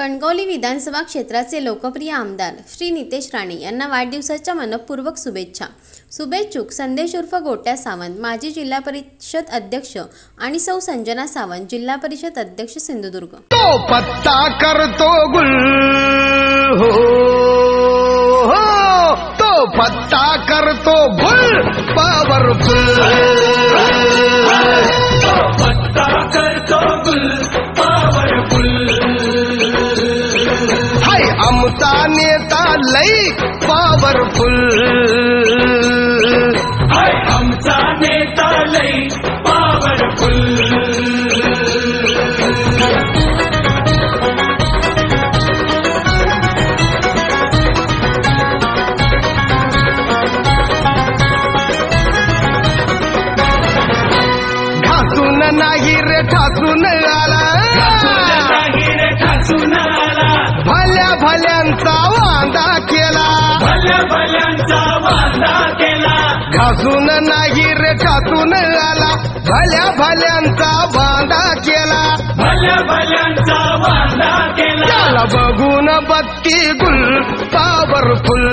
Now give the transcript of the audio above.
कणकवली विधानसभा क्षेत्राचे लोकप्रिय आमदार श्री नितेश राणे यांना वाढदिवसाच्या मनपूर्वक शुभेच्छा। शुभेच्छुक संदेश उर्फ गोट्या सावंत, माजी जिल्हा परिषद अध्यक्ष आणि सौ संजना सावंत, जिल्हा परिषद अध्यक्ष सिंधुदुर्ग। तो पत्ता करतो गुल हो, तो पत्ता करतो गुल पॉवरफुल, तो पत्ता करतो गुल पॉवरफुल। हाय आमचा नेता लई पॉवरफुल, हाय आमचा नेता लई पॉवरफुल। घासून नाही रे ठासून आला, नाही रे ठासून आला, भल्या भल्यांचा वांदा केला, भल्या भल्यांचा वांदा केला। घासून नाही रे ठासून आला, भल्या भल्यांचा वांदा केला, भल्या भल्यांचा वांदा केला। त्याला बघून बत्ती गुल पॉवरफुल,